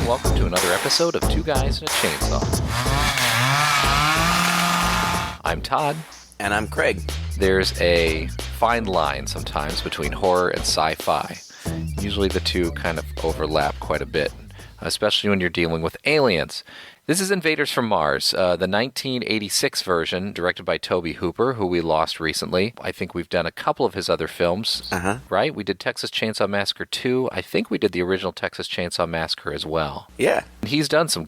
and welcome to another episode of Two Guys and a Chainsaw. I'm Todd. And I'm Craig. There's a fine line sometimes between horror and sci-fi. Usually the two kind of overlap quite a bit, especially when you're dealing with aliens. This is Invaders from Mars, the 1986 version, directed by Tobe Hooper, who we lost recently. I think we've done a couple of his other films, right? We did Texas Chainsaw Massacre 2. I think we did the original Texas Chainsaw Massacre as well. Yeah. He's done some,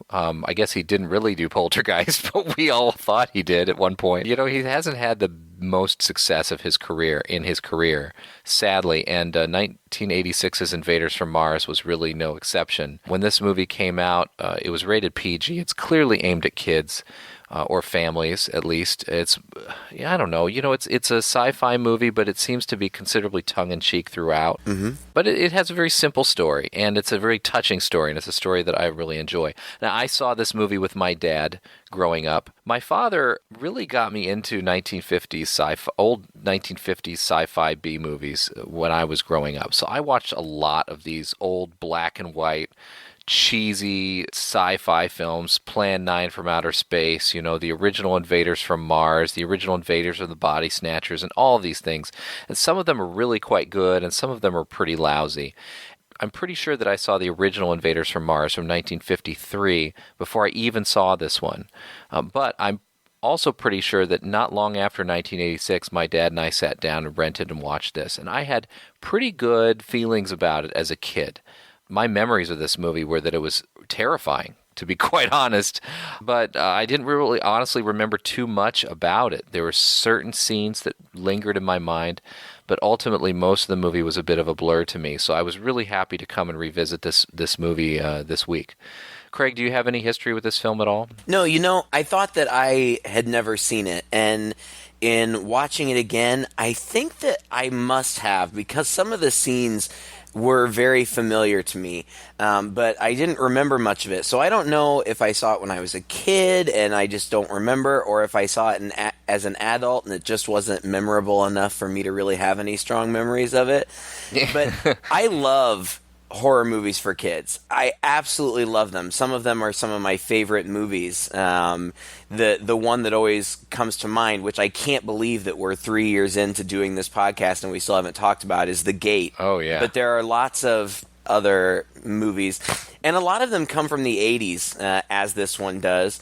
I guess he didn't really do Poltergeist, but we all thought he did at one point. You know, he hasn't had the most success of his career, sadly, and 1986's Invaders from Mars was really no exception. When this movie came out, it was rated PG. It's clearly aimed at kids. Or families, at least. It's, I don't know. You know, it's a sci-fi movie, but it seems to be considerably tongue-in-cheek throughout. Mm-hmm. But it has a very simple story, and it's a very touching story, and it's a story that I really enjoy. Now, I saw this movie with my dad growing up. My father really got me into 1950s sci-fi, old 1950s sci-fi B movies when I was growing up. So I watched a lot of these old black and white cheesy sci-fi films, Plan 9 from Outer Space, you know, the original Invaders from Mars, the original Invaders of the Body Snatchers, and all of these things. And some of them are really quite good, and some of them are pretty lousy. I'm pretty sure that I saw the original Invaders from Mars from 1953 before I even saw this one. But I'm also pretty sure that not long after 1986, my dad and I sat down and rented and watched this. And I had pretty good feelings about it as a kid. My memories of this movie were that it was terrifying, to be quite honest, but I didn't really honestly remember too much about it. There were certain scenes that lingered in my mind, but ultimately most of the movie was a bit of a blur to me, so I was really happy to come and revisit this movie this week. Craig, do you have any history with this film at all? No, you know, I thought that I had never seen it, and in watching it again, I think that I must have, because some of the scenes were very familiar to me, but I didn't remember much of it. So I don't know if I saw it when I was a kid and I just don't remember, or if I saw it as an adult and it just wasn't memorable enough for me to really have any strong memories of it. But I love horror movies for kids. I absolutely love them. Some of them are some of my favorite movies. The one that always comes to mind, which I can't believe that we're 3 years into doing this podcast and we still haven't talked about, is The Gate. Oh, yeah. But there are lots of other movies, and a lot of them come from the 80s, as this one does.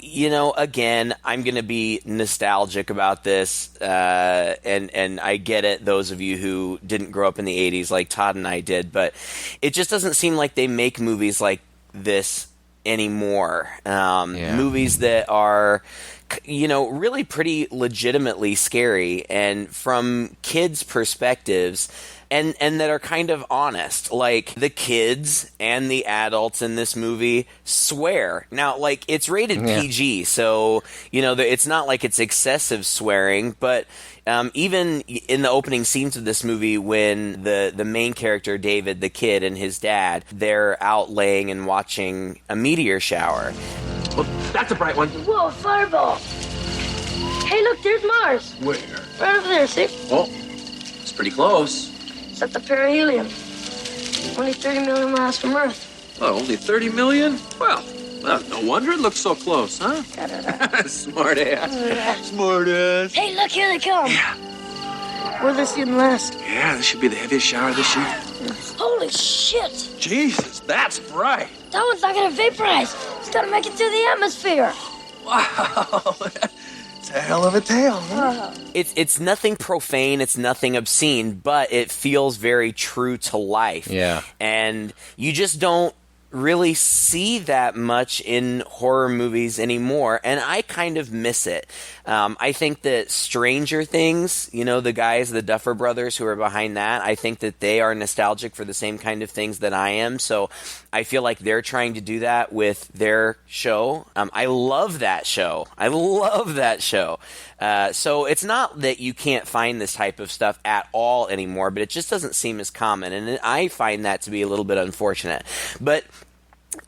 You know, again, I'm going to be nostalgic about this, and I get it, those of you who didn't grow up in the 80s like Todd and I did, but it just doesn't seem like they make movies like this anymore. Movies that are, you know, really pretty legitimately scary, and from kids' perspectives, and that are kind of honest. Like, the kids and the adults in this movie swear. Now, like, it's rated PG, so, you know, it's not like it's excessive swearing, but even in the opening scenes of this movie, when the main character, David, the kid, and his dad, they're out laying and watching a meteor shower. Well, that's a bright one. Whoa, fireball. Hey, look, there's Mars. Where? Right over there, see? Oh, it's pretty close. It's at the perihelion. Only 30 million miles from Earth. Oh, only 30 million? Well, no wonder it looks so close, huh? Smart ass. Smart ass. Hey, look, here they come. Yeah. Where this didn't last. Yeah, this should be the heaviest shower this year. Holy shit. Jesus, that's bright. That one's not gonna vaporize. It's gotta make it through the atmosphere. Wow. It's a hell of a tale, huh? It's nothing profane, it's nothing obscene, but it feels very true to life. Yeah. And you just don't really see that much in horror movies anymore, and I kind of miss it. I think that Stranger Things, you know, the guys, the Duffer Brothers who are behind that, I think that they are nostalgic for the same kind of things that I am, so I feel like they're trying to do that with their show. I love that show. So it's not that you can't find this type of stuff at all anymore, but it just doesn't seem as common, and I find that to be a little bit unfortunate. But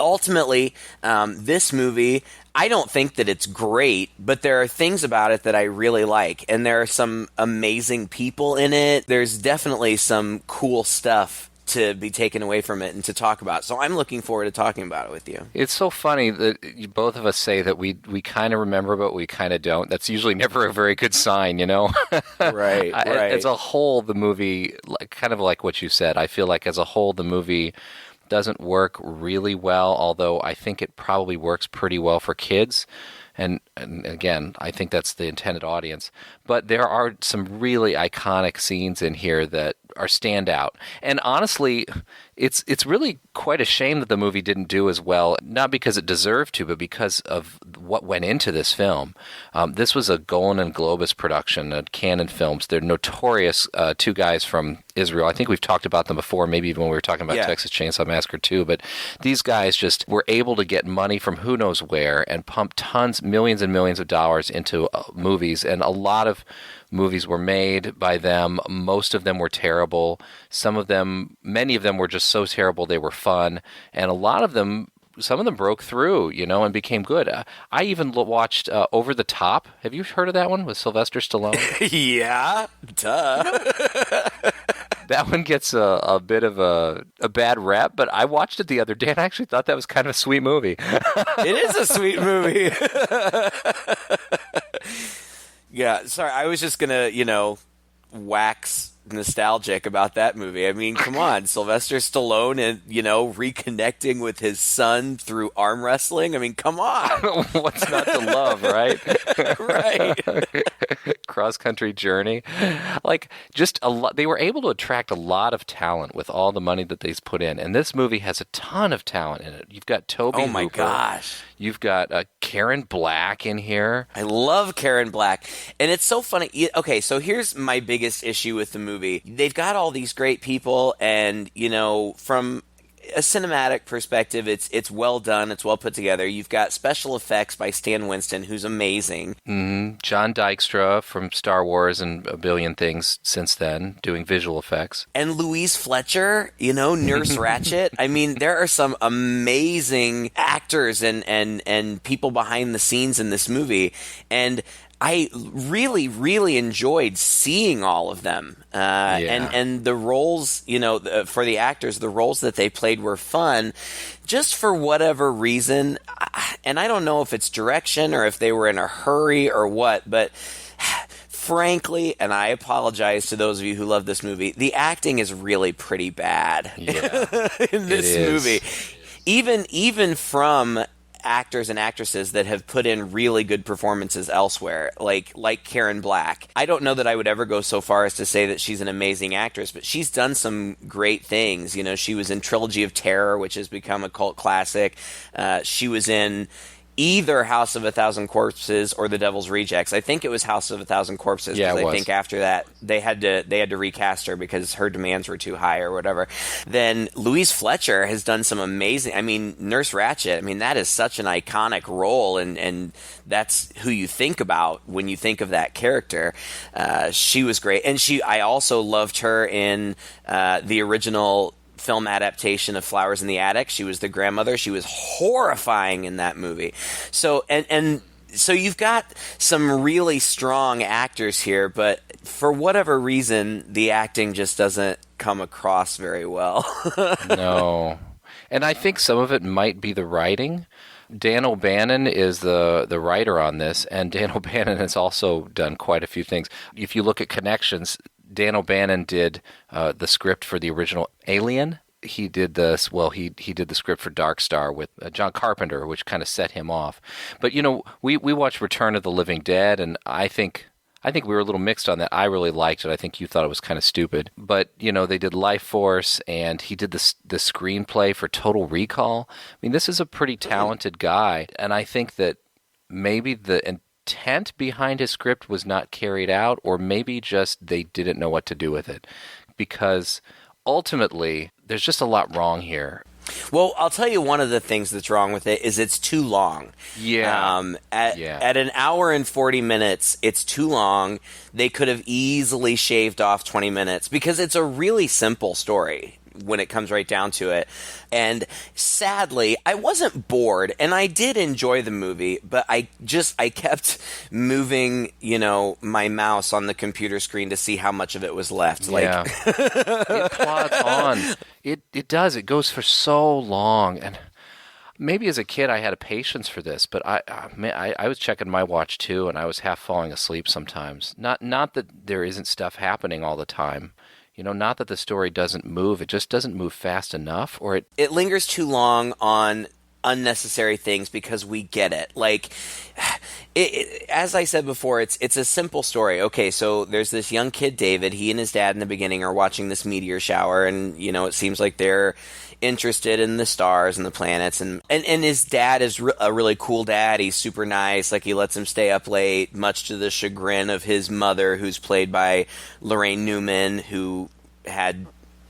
ultimately, this movie, I don't think that it's great, but there are things about it that I really like, and there are some amazing people in it. There's definitely some cool stuff to be taken away from it and to talk about. So I'm looking forward to talking about it with you. It's so funny that both of us say that we kind of remember, but we kind of don't. That's usually never a very good sign, you know? Right. As a whole, the movie, kind of like what you said, I feel like as a whole, the movie doesn't work really well, although I think it probably works pretty well for kids. And again, I think that's the intended audience. But there are some really iconic scenes in here that are standout. And honestly, it's really quite a shame that the movie didn't do as well, not because it deserved to, but because of what went into this film. This was a Golden and Globus production at Cannon Films. They're notorious, two guys from Israel. I think we've talked about them before, maybe even when we were talking about Texas Chainsaw Massacre 2. But these guys just were able to get money from who knows where and pump millions and millions of dollars into movies. And a lot of movies were made by them. Most of them were terrible. Many of them were just so terrible they were fun. And a lot of them, some of them broke through, and became good. I even watched Over the Top. Have you heard of that one with Sylvester Stallone? Yeah, duh. That one gets a bit of a bad rap, but I watched it the other day and I actually thought that was kind of a sweet movie. It is a sweet movie. Yeah, sorry, I was just going to, wax nostalgic about that movie. I mean, come on, Sylvester Stallone and, reconnecting with his son through arm wrestling. I mean, come on. What's not to love, right? Right. Cross-country journey. Like, just a lot. They were able to attract a lot of talent with all the money that they put in. And this movie has a ton of talent in it. You've got Tobe Hooper. Oh, my gosh. You've got Karen Black in here. I love Karen Black. And it's so funny. Okay, so here's my biggest issue with the movie. They've got all these great people, and, from a cinematic perspective, it's well done. It's well put together. You've got special effects by Stan Winston, who's amazing. Mm-hmm. John Dykstra from Star Wars and a billion things since then, doing visual effects. And Louise Fletcher, Nurse Ratched. I mean, there are some amazing actors and people behind the scenes in this movie. And I really, really enjoyed seeing all of them. And the roles, for the actors, the roles that they played were fun. Just for whatever reason, and I don't know if it's direction or if they were in a hurry or what, but frankly, and I apologize to those of you who love this movie, the acting is really pretty bad in this movie. Even from actors and actresses that have put in really good performances elsewhere, like Karen Black. I don't know that I would ever go so far as to say that she's an amazing actress, but she's done some great things. She was in Trilogy of Terror, which has become a cult classic. She was in either House of a Thousand Corpses or The Devil's Rejects. I think it was House of a Thousand Corpses, because I think after that they had to recast her because her demands were too high or whatever. Then Louise Fletcher has done some amazing. I mean, Nurse Ratched. I mean, that is such an iconic role, and that's who you think about when you think of that character. She was great, and I also loved her in the original film adaptation of Flowers in the Attic. She was the grandmother. She was horrifying in that movie. So and so you've got some really strong actors here, but for whatever reason, the acting just doesn't come across very well. No. And I think some of it might be the writing. Dan O'Bannon is the writer on this, and Dan O'Bannon has also done quite a few things. If you look at connections, Dan O'Bannon did the script for the original Alien. He did this. Well, he did the script for Dark Star with John Carpenter, which kind of set him off. But we watched Return of the Living Dead, and I think we were a little mixed on that. I really liked it. I think you thought it was kind of stupid. But they did Life Force, and he did the screenplay for Total Recall. I mean, this is a pretty talented guy, and I think that maybe the intent behind his script was not carried out, or maybe just they didn't know what to do with it, because ultimately there's just a lot wrong here. Well, I'll tell you one of the things that's wrong with it is it's too long. At an hour and 40 minutes, it's too long. They could have easily shaved off 20 minutes because it's a really simple story. when it comes right down to it. And sadly, I wasn't bored, and I did enjoy the movie, but I kept moving, my mouse on the computer screen to see how much of it was left. Yeah. It plods on. It does. It goes for so long. And maybe as a kid I had a patience for this, but I was checking my watch too, and I was half falling asleep sometimes. Not that there isn't stuff happening all the time. Not that the story doesn't move. It just doesn't move fast enough, or it lingers too long on unnecessary things because we get it. Like, as I said before, it's a simple story. Okay, so there's this young kid, David. He and his dad in the beginning are watching this meteor shower, and it seems like they're interested in the stars and the planets, and his dad is a really cool dad. He's super nice. Like, he lets him stay up late, much to the chagrin of his mother, who's played by Lorraine Newman, who had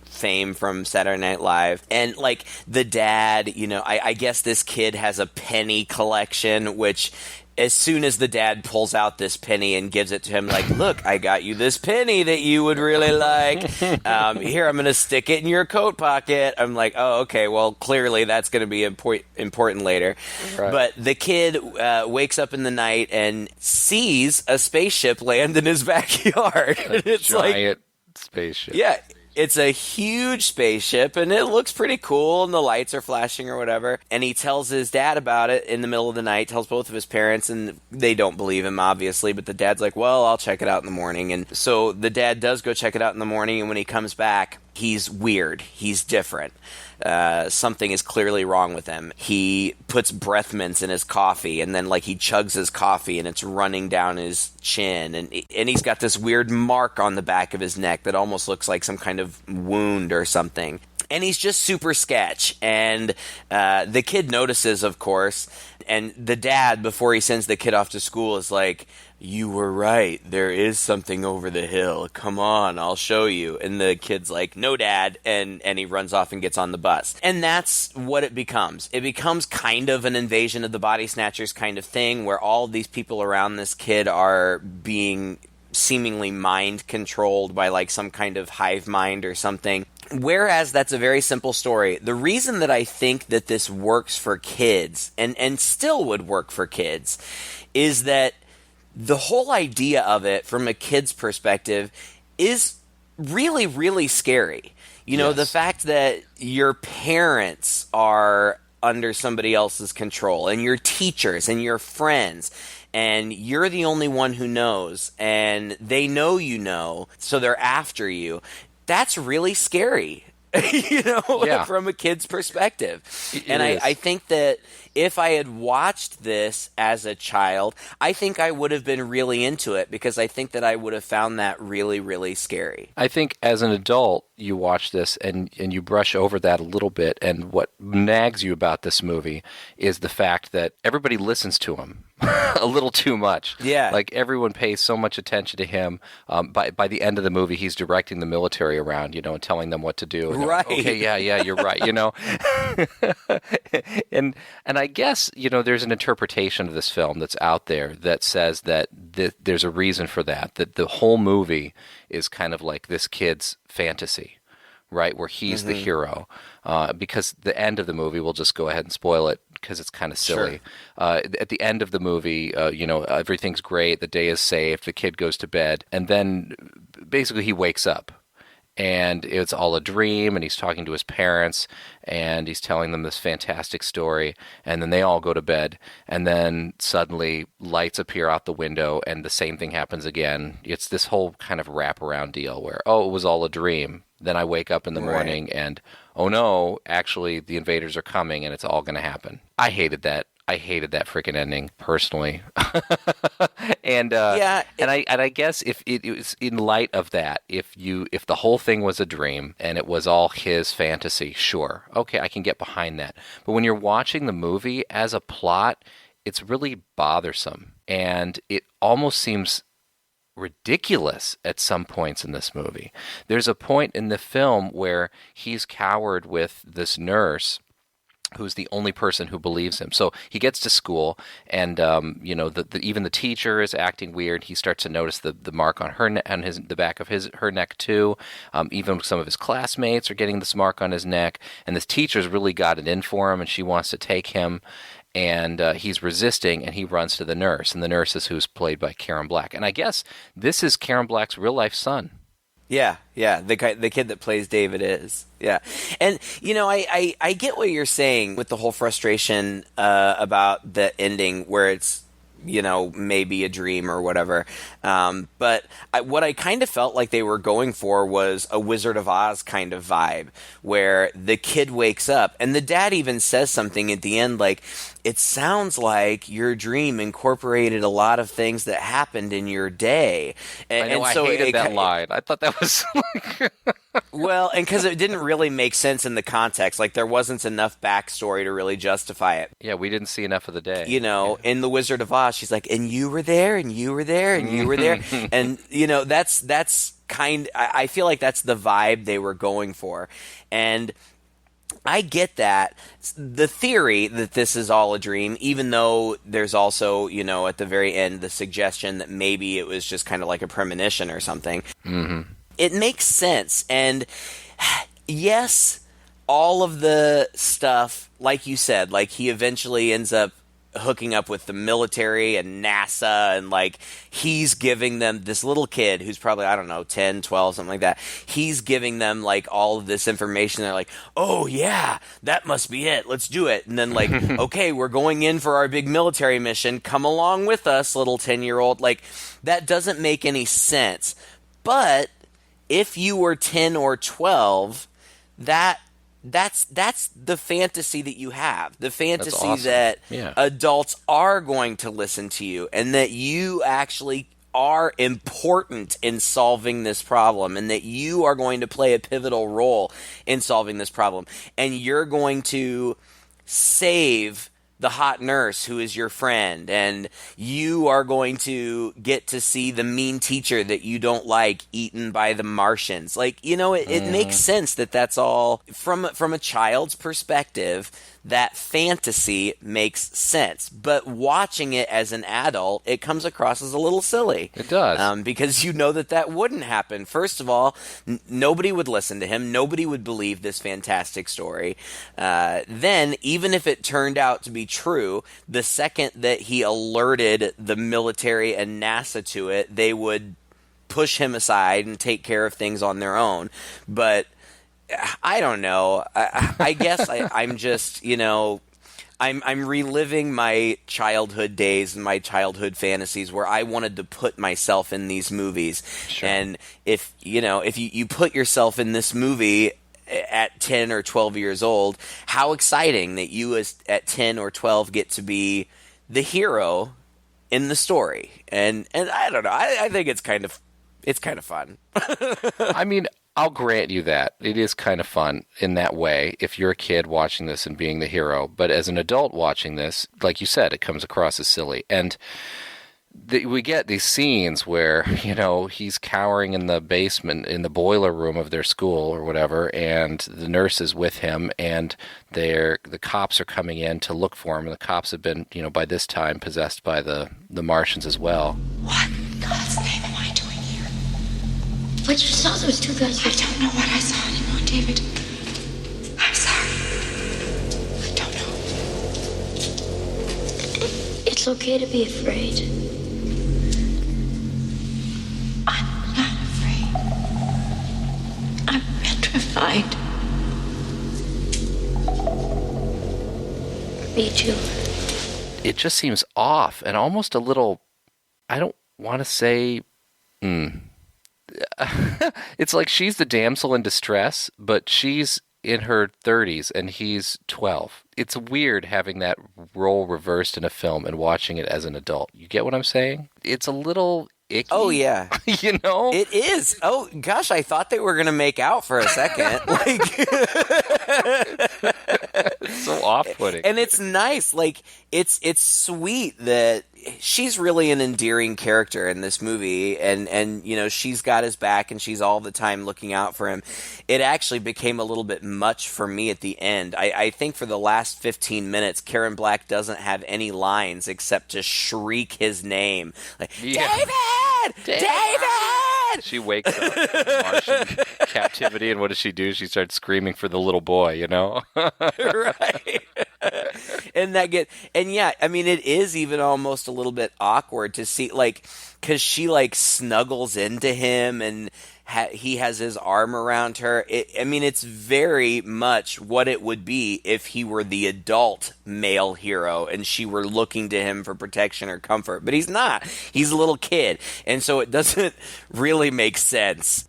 fame from Saturday Night Live. And like the dad, I guess this kid has a penny collection, which as soon as the dad pulls out this penny and gives it to him, like, look, I got you this penny that you would really like. Here, I'm going to stick it in your coat pocket. I'm like, oh, okay, well, clearly that's going to be important later. Right. But the kid wakes up in the night and sees a spaceship land in his backyard. It's giant spaceship. Yeah. It's a huge spaceship, and it looks pretty cool, and the lights are flashing or whatever. And he tells his dad about it in the middle of the night, tells both of his parents, and they don't believe him, obviously. But the dad's like, well, I'll check it out in the morning. And so the dad does go check it out in the morning, and when he comes back, he's weird. He's different. Something is clearly wrong with him. He puts breath mints in his coffee, and then he chugs his coffee, and it's running down his chin, and he's got this weird mark on the back of his neck that almost looks like some kind of wound or something. And he's just super sketch, and the kid notices, of course, and the dad, before he sends the kid off to school, is like, you were right, there is something over the hill, come on, I'll show you. And the kid's like, no, Dad, and he runs off and gets on the bus. And that's what it becomes. It becomes kind of an Invasion of the Body Snatchers kind of thing, where all of these people around this kid are being seemingly mind controlled by some kind of hive mind or something. Whereas that's a very simple story. The reason that I think that this works for kids, and still would work for kids, is that the whole idea of it from a kid's perspective is really, really scary. Yes. The fact that your parents are under somebody else's control, and your teachers and your friends, and you're the only one who knows, and they know, so they're after you. That's really scary, from a kid's perspective. I think that if I had watched this as a child, I think I would have been really into it, because I think that I would have found that really, really scary. I think as an adult, you watch this and you brush over that a little bit, and what nags you about this movie is the fact that everybody listens to him a little too much. Yeah. Like, everyone pays so much attention to him. By the end of the movie, he's directing the military around, and telling them what to do. And right. Okay, yeah, you're right, And I guess, there's an interpretation of this film that's out there that says that there's a reason for that the whole movie is kind of like this kid's fantasy, right, where he's the hero. Because the end of the movie, we'll just go ahead and spoil it because it's kind of silly. Sure. At the end of the movie, everything's great, the day is saved, the kid goes to bed, and then basically he wakes up. And it's all a dream, and he's talking to his parents, and he's telling them this fantastic story, and then they all go to bed, and then suddenly lights appear out the window, and the same thing happens again. It's this whole kind of wraparound deal where, it was all a dream. Then I wake up in the morning, and, oh no, actually the invaders are coming, and it's all going to happen. I hated that. I hated that freaking ending personally, and I guess if it was in light of that, if the whole thing was a dream and it was all his fantasy, sure, okay, I can get behind that. But when you're watching the movie as a plot, it's really bothersome, and it almost seems ridiculous at some points in this movie. There's a point in the film where he's cowered with this nurse. who's the only person who believes him. So he gets to school, and even the teacher is acting weird. He starts to notice the mark on her the back of her neck too. Even some of his classmates are getting this mark on his neck, and this teacher's really got it in for him, and she wants to take him. And he's resisting, and he runs to the nurse, and the nurse is who's played by Karen Black. And I guess this is Karen Black's real life son. Yeah, the kid that plays David is. Yeah. And, I get what you're saying with the whole frustration about the ending where it's, maybe a dream or whatever. But what I kind of felt like they were going for was a Wizard of Oz kind of vibe, where the kid wakes up, and the dad even says something at the end like, it sounds like your dream incorporated a lot of things that happened in your day. I know, I hated that line. I thought that was... Well, and because it didn't really make sense in the context. Like, there wasn't enough backstory to really justify it. Yeah, we didn't see enough of the day. In The Wizard of Oz, she's like, and you were there, and you were there, and you were there. And, that's I feel like that's the vibe they were going for. And I get that. The theory that this is all a dream, even though there's also, at the very end, the suggestion that maybe it was just kind of like a premonition or something. Mm-hmm. It makes sense. And yes, all of the stuff, like you said, like he eventually ends up hooking up with the military and NASA, and like he's giving them, this little kid who's probably, I don't know, 10, 12, something like that, he's giving them like all of this information. They're like, oh yeah, that must be it, let's do it. And then like, okay, we're going in for our big military mission, come along with us, little 10-year-old. Like, that doesn't make any sense. But if you were 10 or 12, that's the fantasy that you have. The fantasy awesome. that Yeah. adults are going to listen to you, and that you actually are important in solving this problem, and that you are going to play a pivotal role in solving this problem. And you're going to save the hot nurse who is your friend, and you are going to get to see the mean teacher that you don't like eaten by the Martians. Like, it makes sense that that's all from a child's perspective. That fantasy makes sense, but watching it as an adult, it comes across as a little silly. It does. Because that wouldn't happen. First of all, nobody would listen to him. Nobody would believe this fantastic story. Then, even if it turned out to be true, the second that he alerted the military and NASA to it, they would push him aside and take care of things on their own. I don't know. I guess I'm just, I'm reliving my childhood days and my childhood fantasies where I wanted to put myself in these movies. Sure. And if you put yourself in this movie at 10 or 12 years old, how exciting that you at 10 or 12 get to be the hero in the story. And I don't know. I think it's kind of fun. I mean, I'll grant you that. It is kind of fun in that way if you're a kid watching this and being the hero. But as an adult watching this, like you said, it comes across as silly. And we get these scenes where, he's cowering in the basement, in the boiler room of their school or whatever, and the nurse is with him, and the cops are coming in to look for him. And the cops have been, by this time, possessed by the Martians as well. What in God's name am I doing here? But you saw those two guys. I don't know what I saw anymore, David. I'm sorry. I don't know. It's okay to be afraid. I'm not afraid. I'm petrified. Me too. It just seems off and almost a little, I don't want to say, it's like she's the damsel in distress, but she's in her 30s and he's 12. It's weird having that role reversed in a film and watching it as an adult. You get what I'm saying? It's a little icky. Oh, yeah. It is. Oh, gosh, I thought they were going to make out for a second. It's so off-putting. And it's nice. Like, it's sweet that she's really an endearing character in this movie, and you know, she's got his back and she's all the time looking out for him. It actually became a little bit much for me at the end. I think for the last 15 minutes, Karen Black doesn't have any lines except to shriek his name. Like, David! She wakes up from Martian captivity, and what does she do? She starts screaming for the little boy, you know? Right. And yeah, I mean, it is even almost a little bit awkward to see, like, because she, like, snuggles into him and he has his arm around her. I mean, it's very much what it would be if he were the adult male hero and she were looking to him for protection or comfort. But he's not. He's a little kid. And so it doesn't really make sense.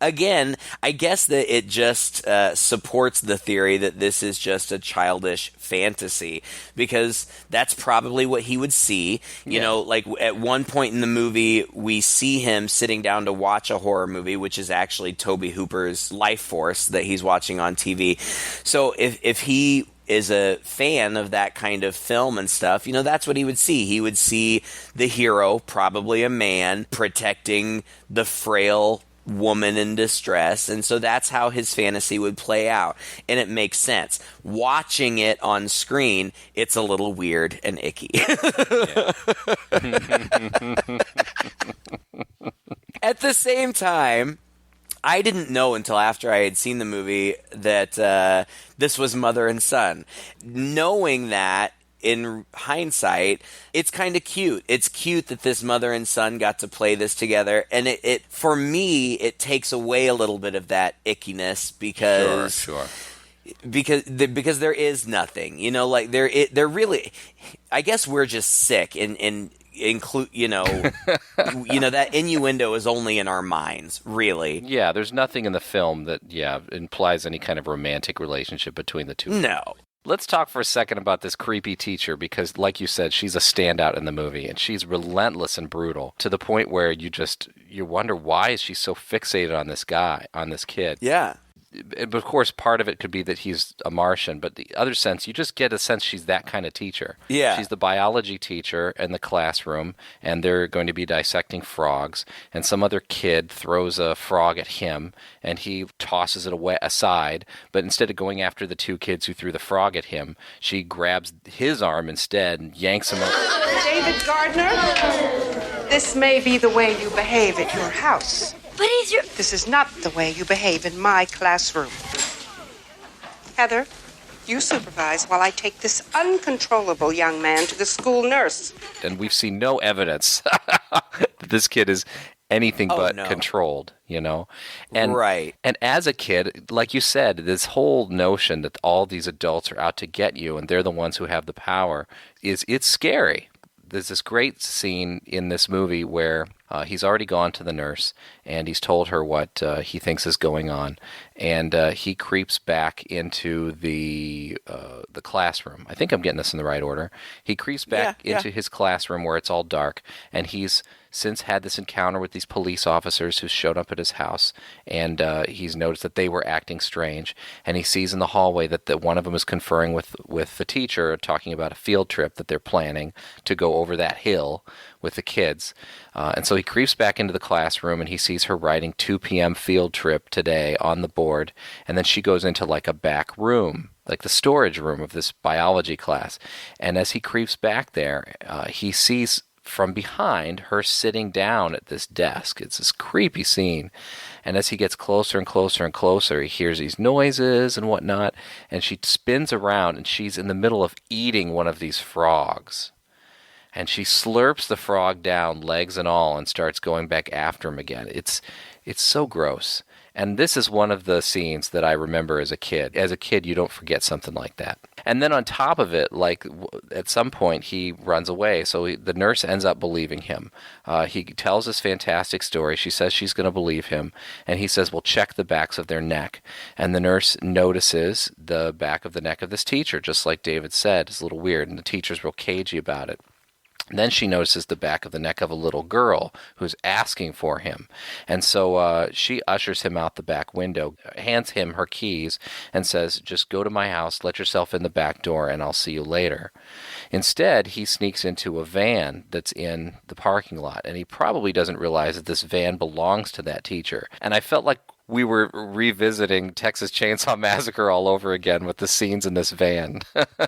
Again, I guess that it just supports the theory that this is just a childish fantasy, because that's probably what he would see. You know, like at one point in the movie, we see him sitting down to watch a horror movie, which is actually Tobe Hooper's Life Force that he's watching on TV. So if he is a fan of that kind of film and stuff, you know, that's what he would see. He would see the hero, probably a man, protecting the frail woman in distress, and so that's how his fantasy would play out, and it makes sense. Watching it on screen, it's a little weird and icky. At the same time, I didn't know until after I had seen the movie that this was mother and son. Knowing that, in hindsight, it's kind of cute. It's cute that this mother and son got to play this together, and it for me, it takes away a little bit of that ickiness because Sure. because there is nothing, you know, like they're really, I guess we're just sick and include, you know, that innuendo is only in our minds, really. Yeah, there's nothing in the film that implies any kind of romantic relationship between the two. No. Let's talk for a second about this creepy teacher, because like you said, she's a standout in the movie, and she's relentless and brutal to the point where you wonder, why is she so fixated on this guy, on this kid? Yeah. But of course, part of it could be that he's a Martian, but the other sense, you just get a sense she's that kind of teacher. Yeah. She's the biology teacher in the classroom, and they're going to be dissecting frogs, and some other kid throws a frog at him, and he tosses it aside, but instead of going after the two kids who threw the frog at him, she grabs his arm instead and yanks him up. David Gardner, this may be the way you behave at your house. But he's your... This is not the way you behave in my classroom. Heather, you supervise while I take this uncontrollable young man to the school nurse. And we've seen no evidence that this kid is anything but controlled, you know? And, right. And as a kid, like you said, this whole notion that all these adults are out to get you and they're the ones who have the power, it's scary. There's this great scene in this movie where he's already gone to the nurse and he's told her what he thinks is going on, and he creeps back into the classroom. I think I'm getting this in the right order. He creeps back into his classroom where it's all dark, and he's since had this encounter with these police officers who showed up at his house, and he's noticed that they were acting strange, and he sees in the hallway that one of them is conferring with the teacher, talking about a field trip that they're planning to go over that hill with the kids. And so he creeps back into the classroom, and he sees her writing 2 p.m. field trip today on the board, and then she goes into like a back room, like the storage room of this biology class. And as he creeps back there, he sees from behind her sitting down at this desk. It's this creepy scene. And as he gets closer and closer and closer, he hears these noises and whatnot, and she spins around, and she's in the middle of eating one of these frogs. And she slurps the frog down, legs and all, and starts going back after him again. It's so gross. And this is one of the scenes that I remember as a kid. As a kid, you don't forget something like that. And then on top of it, like at some point, he runs away. So the nurse ends up believing him. He tells this fantastic story. She says she's going to believe him. And he says, well, check the backs of their neck. And the nurse notices the back of the neck of this teacher, just like David said. It's a little weird. And the teacher's real cagey about it. Then she notices the back of the neck of a little girl who's asking for him. And so she ushers him out the back window, hands him her keys, and says, just go to my house, let yourself in the back door, and I'll see you later. Instead, he sneaks into a van that's in the parking lot, and he probably doesn't realize that this van belongs to that teacher. And I felt like we were revisiting Texas Chainsaw Massacre all over again with the scenes in this van.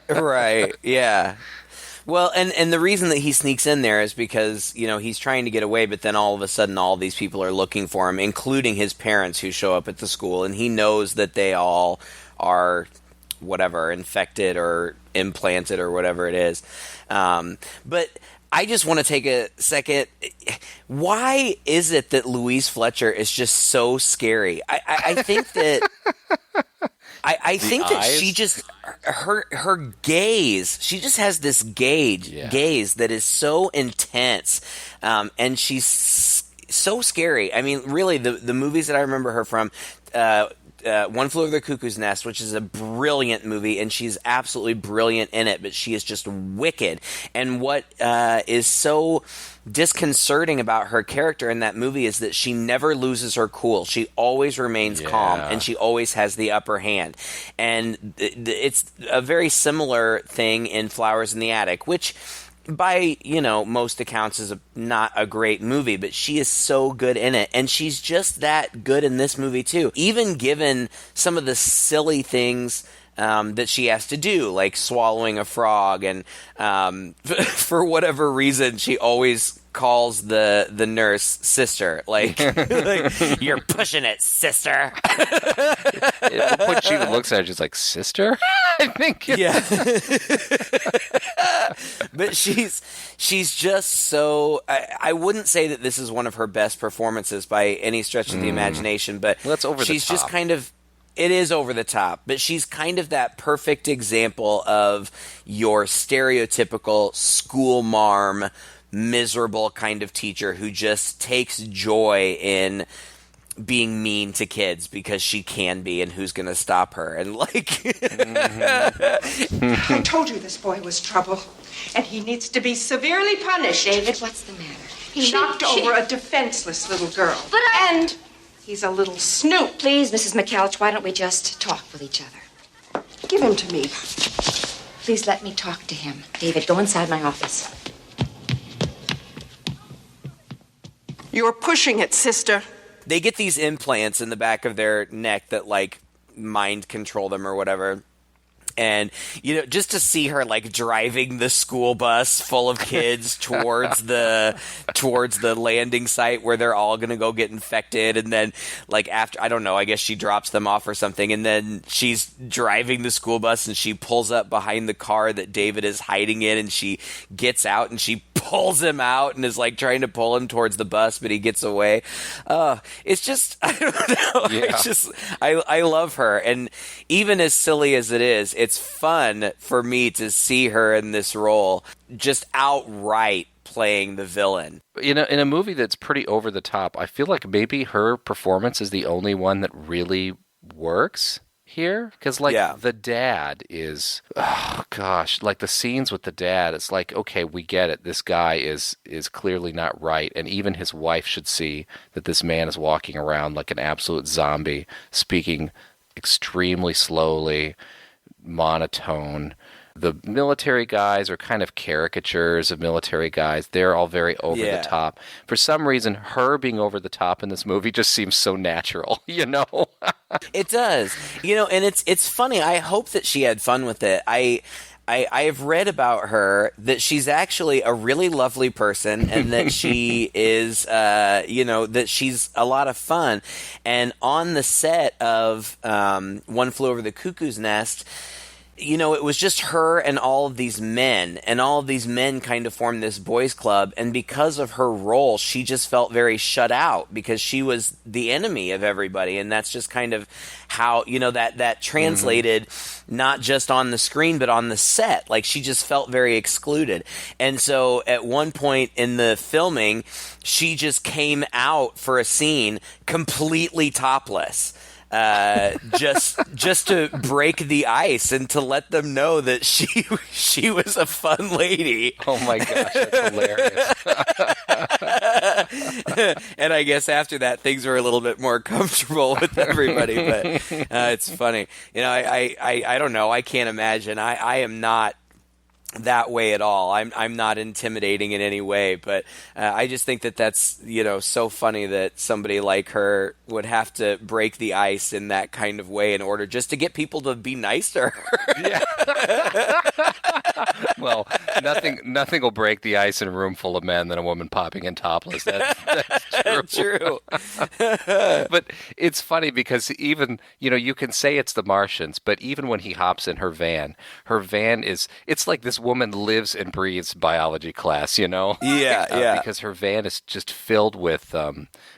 Right, yeah. Well, and the reason that he sneaks in there is because, he's trying to get away, but then all of a sudden all these people are looking for him, including his parents who show up at the school, and he knows that they all are, whatever, infected or implanted or whatever it is. But I just want to take a second. Why is it that Louise Fletcher is just so scary? I think that... I think that she just her gaze. She just has this gaze that is so intense, and she's so scary. I mean, really, the movies that I remember her from. One Flew Over the Cuckoo's Nest, which is a brilliant movie, and she's absolutely brilliant in it, but she is just wicked. And what is so disconcerting about her character in that movie is that she never loses her cool. She always remains calm, and she always has the upper hand. And it's a very similar thing in Flowers in the Attic, which... by, most accounts is not a great movie, but she is so good in it. And she's just that good in this movie, too. Even given some of the silly things that she has to do, like swallowing a frog. And for whatever reason, she always calls the nurse sister. Like you're pushing it, sister. When she looks at her, she's like, sister? I think. Yeah. But she's just so... I wouldn't say that this is one of her best performances by any stretch of the imagination, but that's over the she's top. just kind of... It is over the top, but she's kind of that perfect example of your stereotypical school marm, miserable kind of teacher who just takes joy in being mean to kids because she can be, and who's going to stop her. And I told you this boy was trouble, and he needs to be severely punished. David, what's the matter? He knocked over a defenseless little girl. And he's a little snoop. Please, Mrs. McCouch, why don't we just talk with each other? Give him to me. Please let me talk to him. David, go inside my office. You're pushing it, sister. they get these implants in the back of their neck that like mind control them or whatever. And, you know, just to see her, like, driving the school bus full of kids towards the landing site where they're all going to go get infected. And then, like, after, I don't know, I guess she drops them off or something. And then she's driving the school bus and she pulls up behind the car that David is hiding in. And she gets out and she pulls him out and is, like, trying to pull him towards the bus, but he gets away. It's just, I don't know. Yeah. It's just, I love her. And even as silly as it is, it's fun for me to see her in this role, just outright playing the villain. You know, in a movie that's pretty over the top, I feel like maybe her performance is the only one that really works here. Because, like, the dad is, oh, gosh, like, the scenes with the dad, it's like, okay, we get it. This guy is clearly not right. And even his wife should see that this man is walking around like an absolute zombie, speaking extremely slowly, monotone. The military guys are kind of caricatures of military guys. They're all very over the top. For some reason, her being over the top in this movie just seems so natural, you know? It does. You know, and it's funny. I hope that she had fun with it. I have read about her that she's actually a really lovely person and that she is, that she's a lot of fun. And on the set of One Flew Over the Cuckoo's Nest, you know, it was just her and all of these men, and all of these men kind of formed this boys club, and because of her role, she just felt very shut out because she was the enemy of everybody, and that's just kind of how, you know, that translated not just on the screen, but on the set. Like, she just felt very excluded. And so at one point in the filming, she just came out for a scene completely topless. just to break the ice and to let them know that she was a fun lady. Oh my gosh, that's hilarious. And I guess after that, things were a little bit more comfortable with everybody. But it's funny, I don't know. I can't imagine. I am not that way at all. I'm not intimidating in any way, but I just think that's so funny that somebody like her would have to break the ice in that kind of way in order just to get people to be nice to her. Yeah. Well, nothing will break the ice in a room full of men than a woman popping in topless. That's true. But it's funny because even, you can say it's the Martians, but even when he hops in her van it's like this woman lives and breathes biology class, Yeah. Because her van is just filled with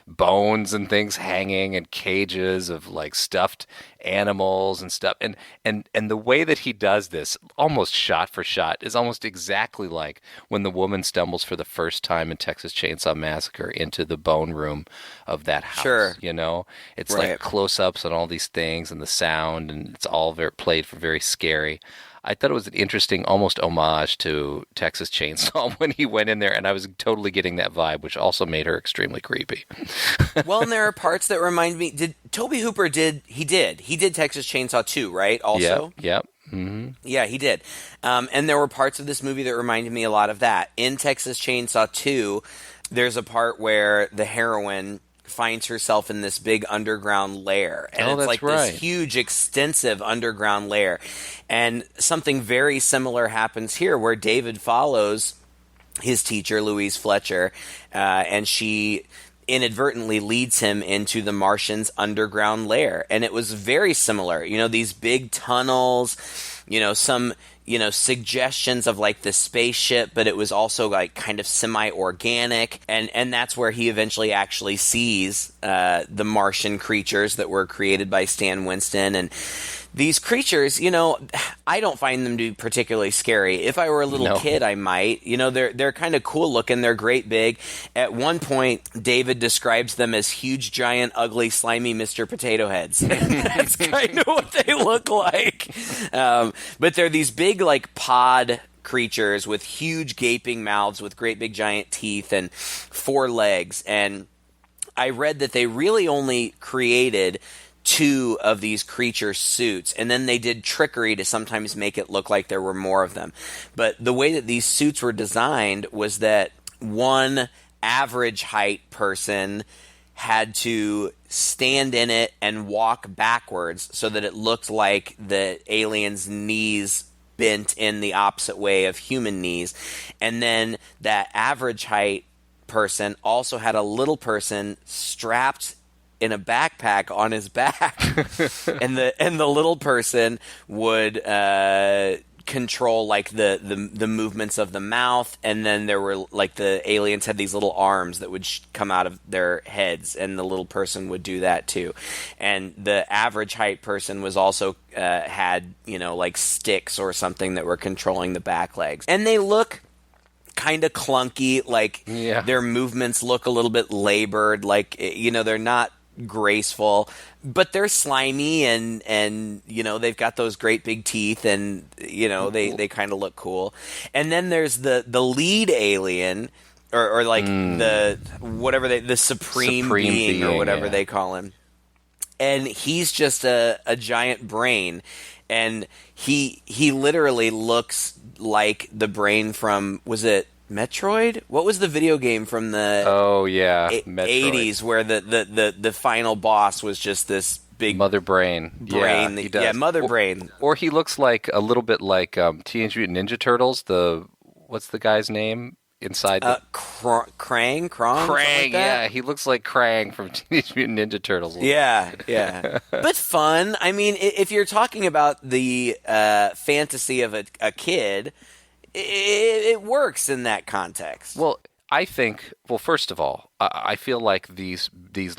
bones and things hanging and cages of like stuffed animals and stuff. And the way that he does this, almost shot for shot, is almost exactly like when the woman stumbles for the first time in Texas Chainsaw Massacre into the bone room of that house. Sure. It's Right. like close-ups on all these things and the sound, and it's all played for very scary. I thought it was an interesting, almost homage to Texas Chainsaw when he went in there, and I was totally getting that vibe, which also made her extremely creepy. Well, and there are parts that remind me. Did Tobe Hooper did Texas Chainsaw 2, right? Also, Yep. Mm-hmm. Yeah, he did. And there were parts of this movie that reminded me a lot of that. In Texas Chainsaw 2, there's a part where the heroine finds herself in this big underground lair. And it's like right. this huge, extensive underground lair. And something very similar happens here where David follows his teacher, Louise Fletcher, and she inadvertently leads him into the Martians' underground lair. And it was very similar. These big tunnels, some suggestions of like the spaceship, but it was also like kind of semi-organic, and that's where he eventually actually sees the Martian creatures that were created by Stan Winston. And these creatures, I don't find them to be particularly scary. If I were a little kid, I might. They're kind of cool looking. They're great big. At one point, David describes them as huge, giant, ugly, slimy Mr. Potato Heads. That's kind of what they look like. But they're these big, like, pod creatures with huge gaping mouths with great big giant teeth and 4 legs. And I read that they really only created 2 of these creature suits, and then they did trickery to sometimes make it look like there were more of them. But the way that these suits were designed was that one average height person had to stand in it and walk backwards so that it looked like the alien's knees bent in the opposite way of human knees. And then that average height person also had a little person strapped in a backpack on his back, and the little person would control like the movements of the mouth, and then there were like the aliens had these little arms that would come out of their heads, and the little person would do that too. And the average height person was also had like sticks or something that were controlling the back legs, and they look kind of clunky, like their movements look a little bit labored, like they're not graceful, but they're slimy, and they've got those great big teeth, and they kind of look cool. And then there's the lead alien, or like the supreme being or whatever they call him, and he's just a giant brain, and he literally looks like the brain from, was it Metroid? What was the video game from the Metroid. 80s where the final boss was just this big Mother Brain? Brain. He does. Mother Brain. Or he looks like a little bit like Teenage Mutant Ninja Turtles. What's the guy's name inside? Krang? Krang, yeah. He looks like Krang from Teenage Mutant Ninja Turtles. Yeah. But fun. I mean, if you're talking about the fantasy of a kid, it works in that context. Well, I think, first of all, I feel like these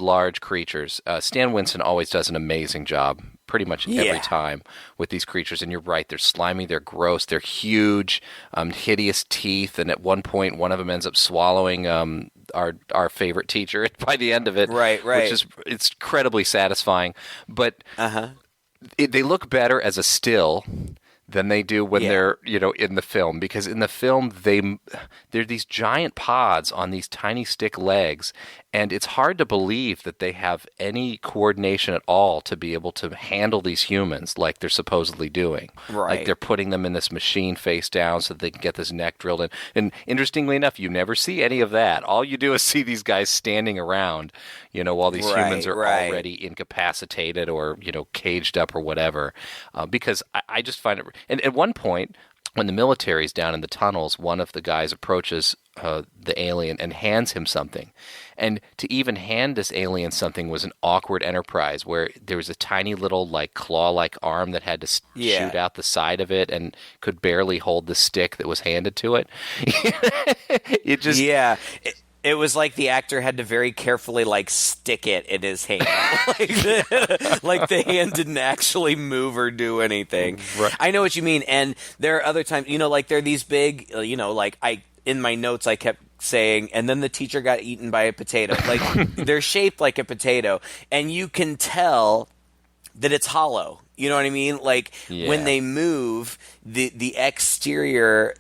large creatures, Stan Winston always does an amazing job pretty much every time with these creatures. And you're right, they're slimy, they're gross, they're huge, hideous teeth, and at one point one of them ends up swallowing our favorite teacher by the end of it. Right. Which is it's incredibly satisfying. But they look better as a still than they do when they're, in the film. Because in the film, they're these giant pods on these tiny stick legs, and it's hard to believe that they have any coordination at all to be able to handle these humans like they're supposedly doing. Right. Like they're putting them in this machine face down so that they can get this neck drilled in. And interestingly enough, you never see any of that. All you do is see these guys standing around, while these humans are already incapacitated or, caged up or whatever. Because I just find it... And at one point, when the military's down in the tunnels, one of the guys approaches the alien and hands him something. And to even hand this alien something was an awkward enterprise where there was a tiny little claw-like arm that had to shoot out the side of it and could barely hold the stick that was handed to it. It just... Yeah. It was like the actor had to very carefully stick it in his hand. like the hand didn't actually move or do anything. Right. I know what you mean. And there are other times, there are these big, in my notes I kept saying, and then the teacher got eaten by a potato. They're shaped like a potato, and you can tell that it's hollow. You know what I mean? When they move, the exterior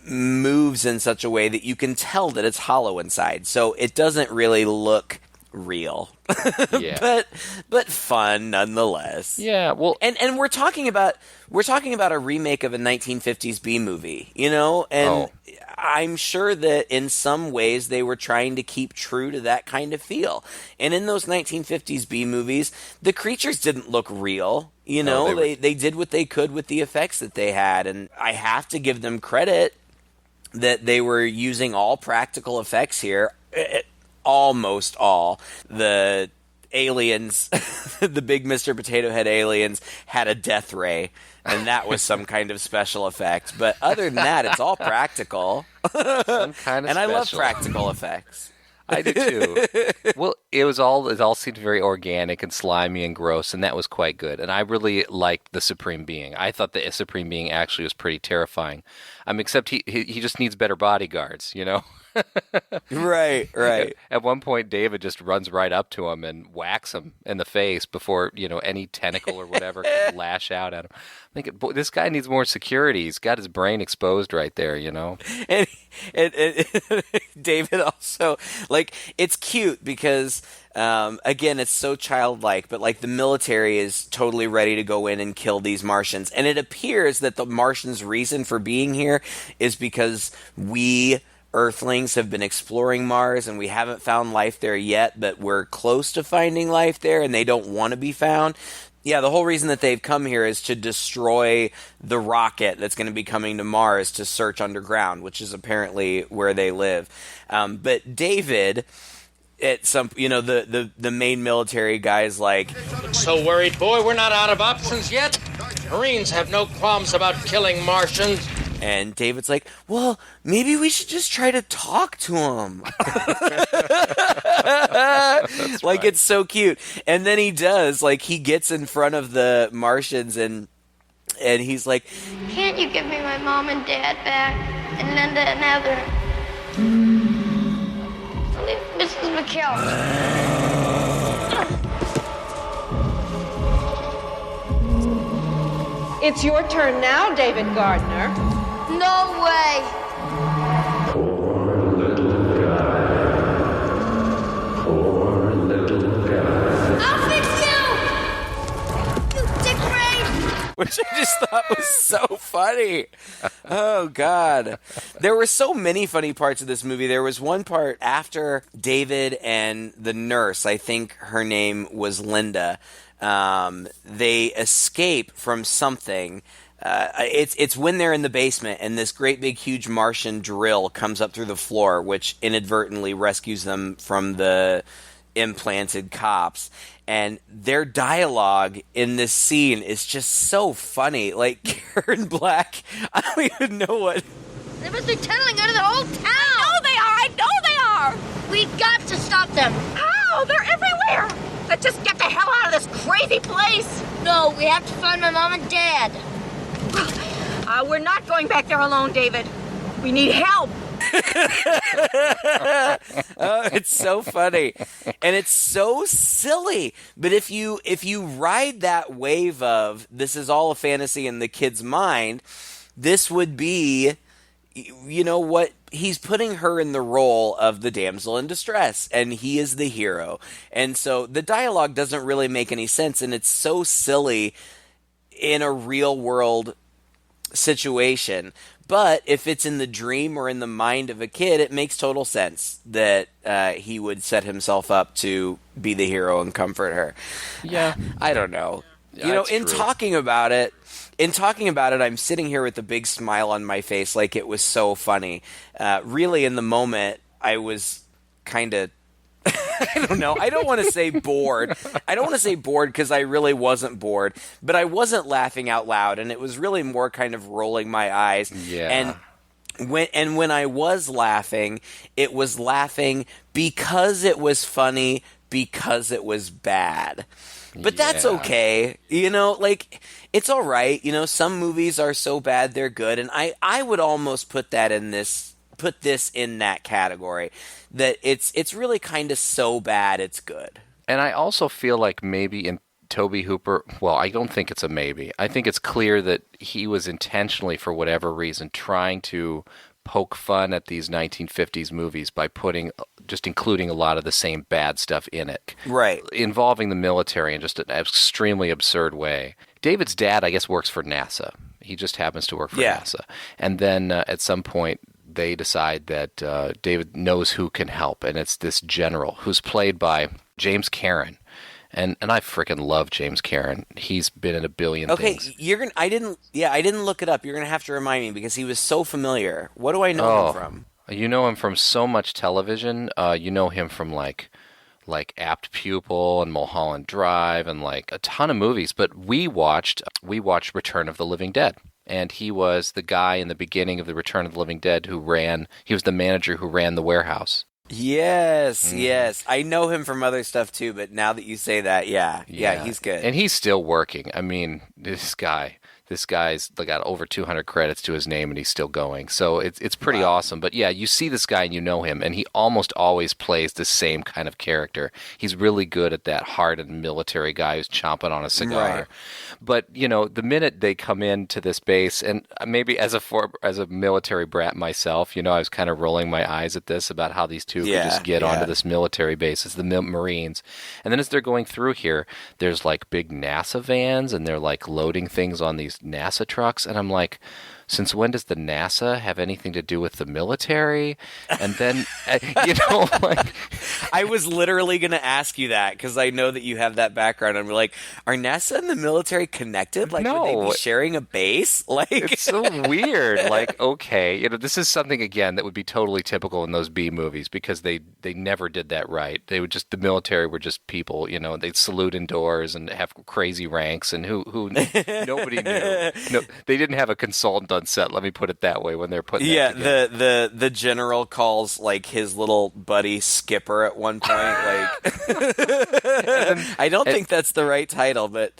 moves in such a way that you can tell that it's hollow inside. So it doesn't really look real. but fun nonetheless. Yeah, well, and we're talking about a remake of a 1950s B movie, and I'm sure that in some ways they were trying to keep true to that kind of feel. And in those 1950s B movies, the creatures didn't look real. They did what they could with the effects that they had, and I have to give them credit that they were using all practical effects here, almost all. The aliens, the big Mr. Potato Head aliens, had a death ray, and that was some kind of special effect. But other than that, it's all practical. Some kind of and I love special. practical effects. I do too. Well, it all seemed very organic and slimy and gross, and that was quite good. And I really liked the Supreme Being. I thought the Supreme Being actually was pretty terrifying. Except he just needs better bodyguards, Right. At one point, David just runs right up to him and whacks him in the face before, any tentacle or whatever can lash out at him. I'm thinking, boy, this guy needs more security. He's got his brain exposed right there, And David also, it's cute because, again, it's so childlike, but the military is totally ready to go in and kill these Martians. And it appears that the Martians' reason for being here is because we Earthlings have been exploring Mars and we haven't found life there yet, but we're close to finding life there and they don't want to be found. Yeah, the whole reason that they've come here is to destroy the rocket that's going to be coming to Mars to search underground, which is apparently where they live. But David, at some, the main military guy is like, So worried, boy, we're not out of options yet. Marines have no qualms about killing Martians. And David's like, well, maybe we should just try to talk to him. Right. It's so cute. And then he does, he gets in front of the Martians and he's like, Can't you give me my mom and dad back? And Linda and Heather? Mrs. McKell. It's your turn now, David Gardner. No way. Poor little guy. I'll fix you! You dick brain! which I just thought was so funny. Oh, God. There were so many funny parts of this movie. There was one part after David and the nurse, I think her name was Linda, they escape from something. It's when they're in the basement and this great big huge Martian drill comes up through the floor, which inadvertently rescues them from the implanted cops. And their dialogue in this scene is just so funny. Like, Karen Black, I don't even know what... They must be tunneling under the whole town! I know they are! We got to stop them! Ow! They're everywhere! Let's just get the hell out of this crazy place. No, we have to find my mom and dad. We're not going back there alone, David. We need help. Oh, it's so funny, and it's so silly. But if you ride that wave of this is all a fantasy in the kid's mind, this would be, you know what, he's putting her in the role of the damsel in distress, and he is the hero. And so the dialogue doesn't really make any sense, and it's so silly in a real world situation. But if it's in the dream or in the mind of a kid, it makes total sense that he would set himself up to be the hero and comfort her. Yeah. I don't know. Yeah, you know, it's in true. talking about it, I'm sitting here with a big smile on my face, like it was so funny. Really, in the moment, I was kind of, I don't know. I don't want to say bored. I don't want to say bored because I really wasn't bored, but I wasn't laughing out loud, and it was really more kind of rolling my eyes. Yeah. And when I was laughing, it was laughing because it was funny, because it was bad. But that's Yeah. okay. You know, like, it's all right. You know, some movies are so bad they're good, and I would almost put this in that category, that it's really kind of so bad it's good. And I also feel like maybe in Tobe Hooper, well, I don't think it's a maybe. I think it's clear that he was intentionally, for whatever reason, trying to poke fun at these 1950s movies by including a lot of the same bad stuff in it. Right. Involving the military in just an extremely absurd way. David's dad, I guess, works for NASA. He just happens to work for NASA. And then at some point, they decide that David knows who can help, and it's this general who's played by James Karen. And I freaking love James Karen. He's been in a billion things. Okay, I didn't look it up. You're gonna have to remind me because he was so familiar. What do I know him from? You know him from so much television. You know him from like Apt Pupil and Mulholland Drive and like a ton of movies. But we watched Return of the Living Dead. And he was the guy in the beginning of the Return of the Living Dead he was the manager who ran the warehouse. Yes. I know him from other stuff too, but now that you say that, yeah, he's good. And he's still working. I mean, this guy's got over 200 credits to his name, and he's still going. So it's pretty awesome. But yeah, you see this guy and you know him, and he almost always plays the same kind of character. He's really good at that hardened military guy who's chomping on a cigar. Right. But you know, the minute they come into this base, and maybe as a military brat myself, you know, I was kind of rolling my eyes at this about how these two could just get onto this military base as the Marines. And then as they're going through here, there's like big NASA vans, and they're like loading things on these NASA trucks, and I'm like, since when does the NASA have anything to do with the military? And then, you know, like... I was literally going to ask you that because I know that you have that background. I'm like, are NASA and the military connected? Like, No. would they be sharing a base? Like, It's so weird. Like, okay, you know, this is something, again, that would be totally typical in those B movies because they never did that right. The military were just people, you know, they'd salute indoors and have crazy ranks, and who nobody knew. No, they didn't have a consultant on set, let me put it that way, when they're putting that together. the general calls like his little buddy Skipper at one point. Like, I don't think that's the right title, but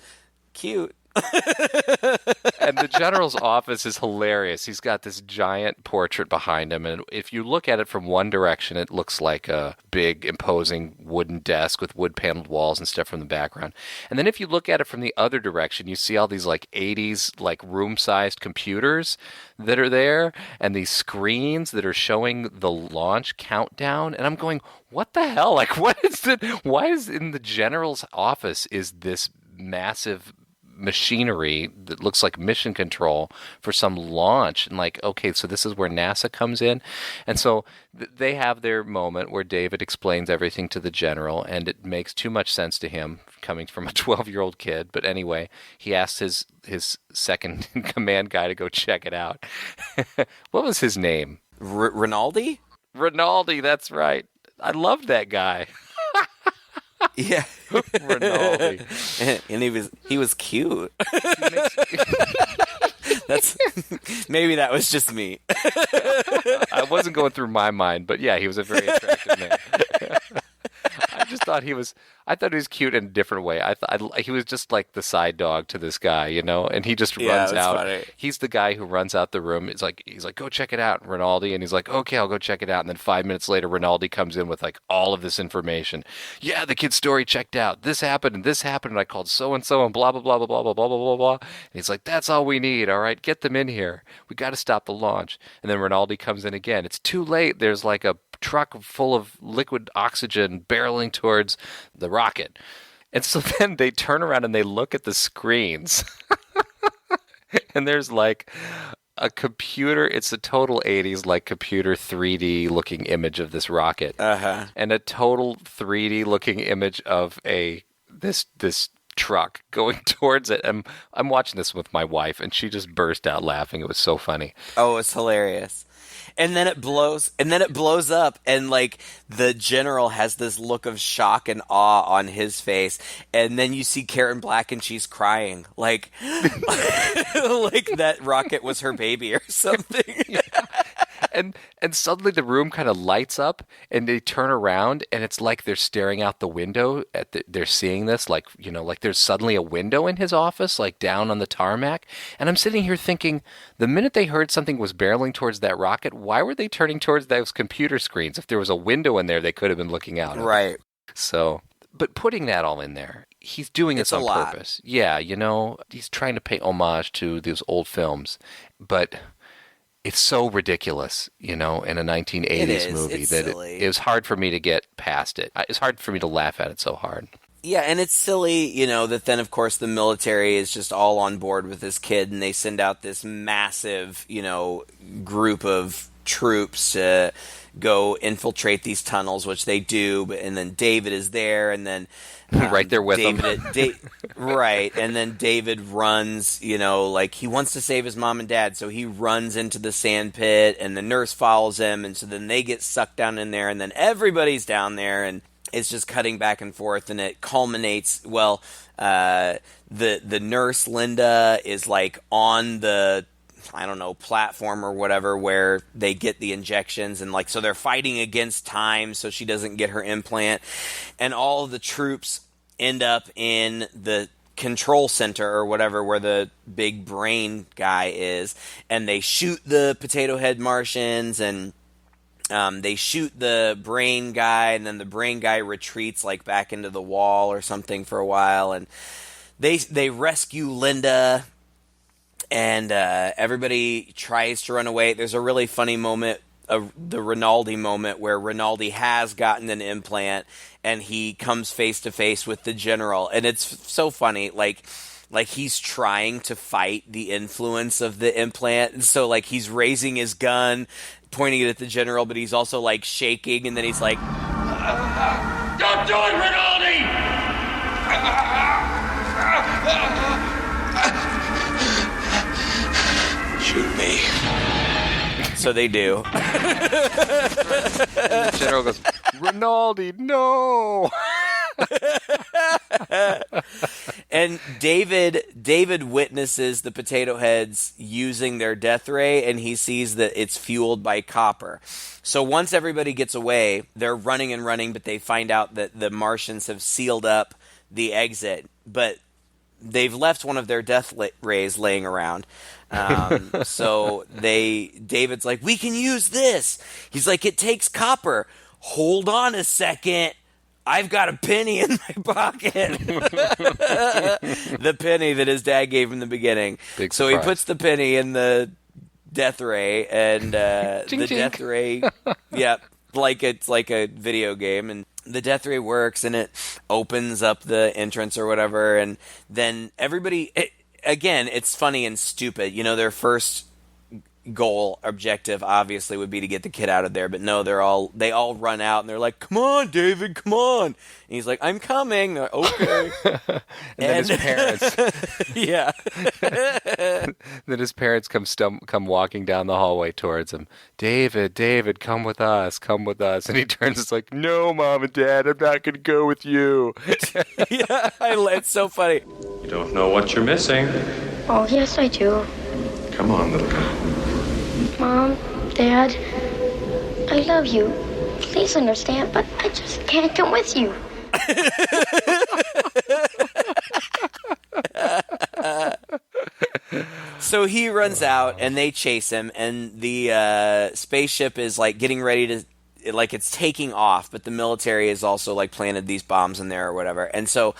cute. And the general's office is hilarious. He's got this giant portrait behind him, and if you look at it from one direction, it looks like a big, imposing wooden desk with wood-paneled walls and stuff from the background. And then if you look at it from the other direction, you see all these like 80s like room-sized computers that are there, and these screens that are showing the launch countdown. And I'm going, what the hell? Like, what is it? Why is in the general's office is this massive machinery that looks like mission control for some launch? And like, okay, so this is where NASA comes in. And so they have their moment where David explains everything to the general, and it makes too much sense to him coming from a 12-year-old kid. But anyway, he asks his second in command guy to go check it out. What was his name? Rinaldi? Rinaldi, that's right. I loved that guy. Yeah. Rinaldi. And he was cute. That's maybe that was just me. I wasn't going through my mind, but yeah, he was a very attractive man. I just thought he was I thought he was cute in a different way. I thought he was just like the side dog to this guy, and he just runs out. Funny. He's the guy who runs out the room. He's like, go check it out, Rinaldi. And he's like, okay, I'll go check it out. And then 5 minutes later, Rinaldi comes in with like all of this information. Yeah, the kid's story checked out. This happened and this happened. And I called so-and-so and blah, blah, blah, blah, blah, blah, blah, blah, blah, blah. And he's like, that's all we need. All right, get them in here. We got to stop the launch. And then Rinaldi comes in again. It's too late. There's like a truck full of liquid oxygen barreling towards the rocket. And so then they turn around and they look at the screens. And there's like a computer, it's a total 80s like computer 3D looking image of this rocket. Uh-huh. And a total 3D looking image of this truck going towards it. And I'm watching this with my wife and she just burst out laughing. It was so funny. Oh, it's hilarious. And then it blows up, and like the general has this look of shock and awe on his face, and then you see Karen Black and she's crying, like like that rocket was her baby or something. Yeah. And suddenly the room kind of lights up, and they turn around, and it's like they're staring out the window. They're seeing this, like there's suddenly a window in his office, like down on the tarmac. And I'm sitting here thinking, the minute they heard something was barreling towards that rocket, why were they turning towards those computer screens? If there was a window in there, they could have been looking out. Right. So, but putting that all in there, he's doing this on purpose. Yeah, he's trying to pay homage to those old films, but it's so ridiculous, in a 1980s movie that it was hard for me to get past it. It's hard for me to laugh at it so hard. Yeah, and it's silly, that then, of course, the military is just all on board with this kid, and they send out this massive, group of troops to go infiltrate these tunnels, which they do, and then David is there, and then right there with him. Right, and then David runs, like he wants to save his mom and dad, so he runs into the sand pit, and the nurse follows him, and so then they get sucked down in there, and then everybody's down there, and it's just cutting back and forth, and it culminates, the nurse, Linda, is like on the platform or whatever where they get the injections, and like so they're fighting against time so she doesn't get her implant, and all of the troops end up in the control center or whatever where the big brain guy is, and they shoot the potato head Martians, and they shoot the brain guy, and then the brain guy retreats like back into the wall or something for a while, and they rescue Linda. And everybody tries to run away. There's a really funny moment, the Rinaldi moment, where Rinaldi has gotten an implant, and he comes face to face with the general. And it's so funny, like he's trying to fight the influence of the implant. And so, like, he's raising his gun, pointing it at the general, but he's also, like, shaking. And then he's like, "Don't do it, Rinaldi!" Shoot me. So they do. And the general goes, "Rinaldi, no!" And David witnesses the potato heads using their death ray, and he sees that it's fueled by copper. So once everybody gets away, they're running and running, but they find out that the Martians have sealed up the exit, but they've left one of their death rays laying around. So David's like, "We can use this." He's like, "It takes copper." Hold on a second. I've got a penny in my pocket. The penny that his dad gave him in the beginning. Big so surprise. he puts the penny in the death ray, and Chink, the chink. death ray, like it's like a video game, and the death ray works, and it opens up the entrance or whatever, and then everybody... Again, it's funny and stupid. Their first goal, objective, obviously, would be to get the kid out of there. But no, they all run out, and they're like, "Come on, David, come on!" And he's like, "I'm coming." They're like, "Okay." and then his parents, yeah. then his parents come walking down the hallway towards him. David, come with us, and he turns. It's like, "No, Mom and Dad, I'm not going to go with you." Yeah, it's so funny. You don't know what you're missing. Oh, yes, I do. Come on, little girl. Mom, Dad, I love you. Please understand, but I just can't come with you. So he runs out, and they chase him, and the spaceship is like getting ready to, like, it's taking off, but the military has also like planted these bombs in there or whatever. And so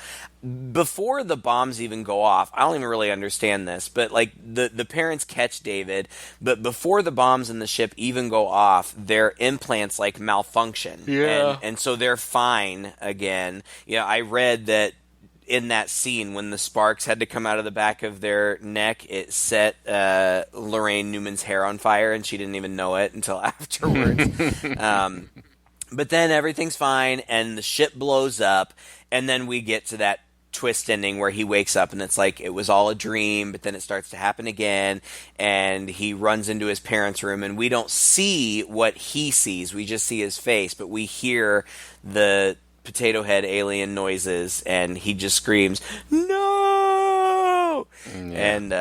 before the bombs even go off, I don't even really understand this, but like the parents catch David, but before the bombs in the ship even go off, their implants like malfunction. Yeah. And so they're fine again. Yeah, I read that in that scene when the sparks had to come out of the back of their neck, it set Lorraine Newman's hair on fire, and she didn't even know it until afterwards. But then everything's fine, and the ship blows up, and then we get to that twist ending where he wakes up and it's like it was all a dream, but then it starts to happen again, and he runs into his parents' room, and we don't see what he sees, we just see his face, but we hear the Potato Head alien noises, and he just screams, "No!" And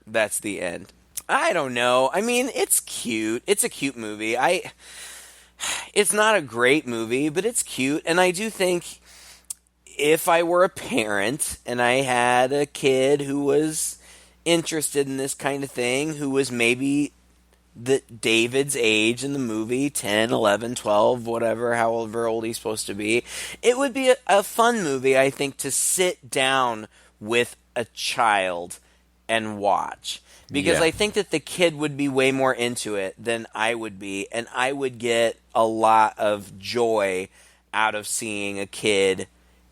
that's the end. I don't know. I mean, it's cute. It's a cute movie. It's not a great movie, but it's cute, and I do think if I were a parent and I had a kid who was interested in this kind of thing, who was maybe David's age in the movie, 10, 11, 12, whatever, however old he's supposed to be, it would be a fun movie, I think, to sit down with a child and watch. Because I think that the kid would be way more into it than I would be, and I would get a lot of joy out of seeing a kid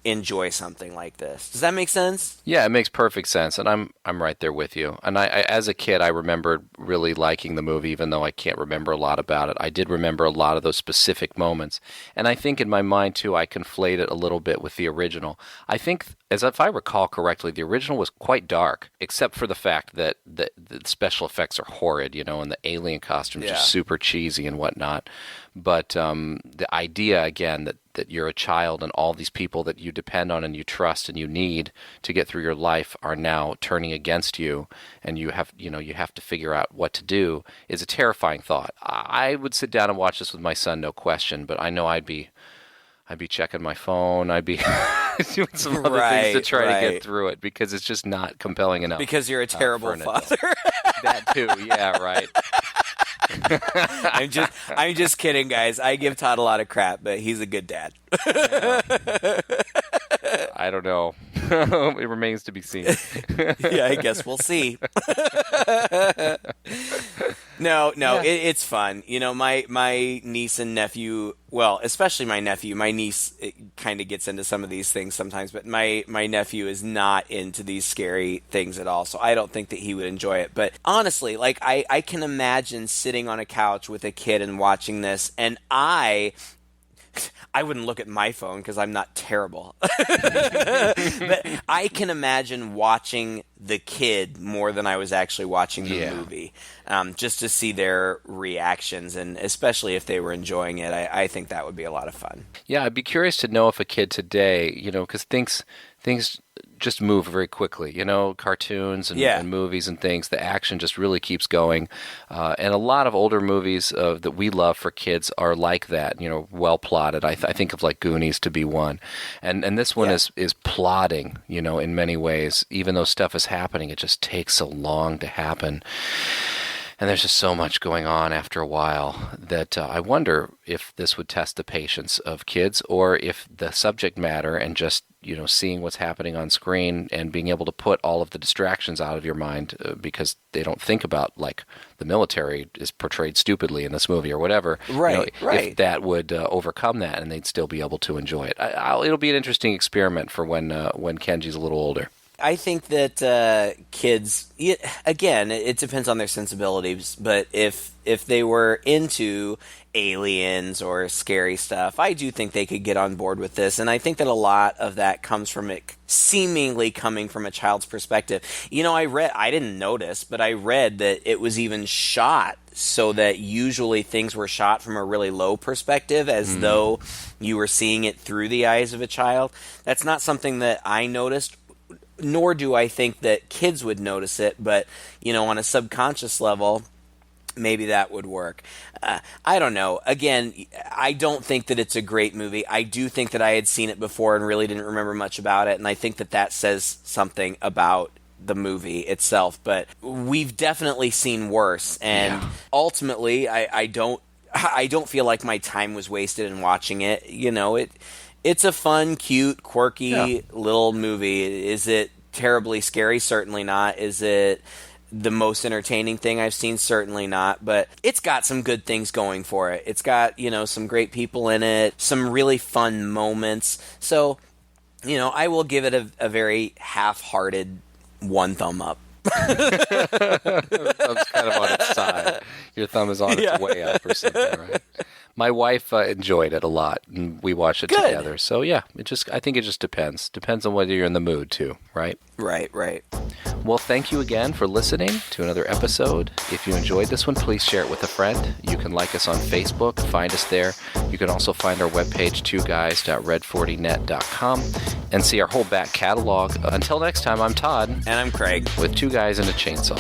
enjoy something like this. Does that make sense? Yeah, it makes perfect sense, and I'm right there with you. And I as a kid, I remembered really liking the movie, even though I can't remember a lot about it. I did remember a lot of those specific moments, and I think in my mind too, I conflate it a little bit with the original. I think, as if I recall correctly, the original was quite dark, except for the fact that the special effects are horrid, and the alien costumes are super cheesy and whatnot. But the idea, again, that you're a child and all these people that you depend on and you trust and you need to get through your life are now turning against you, and you have to figure out what to do, is a terrifying thought. I would sit down and watch this with my son, no question, but I know I'd be checking my phone. I'd be doing some other things to try to get through it, because it's just not compelling enough. Because you're a terrible father. That too, yeah, right. I'm just kidding, guys. I give Todd a lot of crap, but he's a good dad. I don't know. It remains to be seen. Yeah, I guess we'll see. No, it's fun. My niece and nephew, well, especially my nephew. My niece kind of gets into some of these things sometimes, but my nephew is not into these scary things at all, so I don't think that he would enjoy it. But honestly, like, I can imagine sitting on a couch with a kid and watching this, and I wouldn't look at my phone because I'm not terrible. But I can imagine watching the kid more than I was actually watching the movie, just to see their reactions, and especially if they were enjoying it. I think that would be a lot of fun. Yeah, I'd be curious to know if a kid today, because things just move very quickly, cartoons and movies and things. The action just really keeps going. And a lot of older movies that we love for kids are like that, well plotted. I think of like Goonies to be one. And this one is plodding, in many ways. Even though stuff is happening, it just takes so long to happen. And there's just so much going on after a while that I wonder if this would test the patience of kids, or if the subject matter and just, seeing what's happening on screen and being able to put all of the distractions out of your mind because they don't think about, like, the military is portrayed stupidly in this movie or whatever. Right. If that would overcome that and they'd still be able to enjoy it. It'll be an interesting experiment for when Kenji's a little older. I think that kids, again, it depends on their sensibilities, but if they were into aliens or scary stuff, I do think they could get on board with this, and I think that a lot of that comes from it seemingly coming from a child's perspective. I didn't notice, but I read that it was even shot so that usually things were shot from a really low perspective, as though you were seeing it through the eyes of a child. That's not something that I noticed, nor do I think that kids would notice it, but, on a subconscious level, maybe that would work. I don't know. Again, I don't think that it's a great movie. I do think that I had seen it before and really didn't remember much about it, and I think that that says something about the movie itself. But we've definitely seen worse, and ultimately, I don't feel like my time was wasted in watching it. You know, it's a fun, cute, quirky little movie. Is it terribly scary? Certainly not. Is it the most entertaining thing I've seen? Certainly not. But it's got some good things going for it. It's got, some great people in it, some really fun moments. So, I will give it a very half-hearted 1 thumb up. Thumb's kind of on its side. Your thumb is on its way up or something, right? My wife enjoyed it a lot, and we watched it together. So yeah, I think it just depends. Depends on whether you're in the mood too, right? Right. Well, thank you again for listening to another episode. If you enjoyed this one, please share it with a friend. You can like us on Facebook, find us there. You can also find our webpage, twoguys.red40net.com, and see our whole back catalog. Until next time, I'm Todd. And I'm Craig. With 2 Guys and a Chainsaw.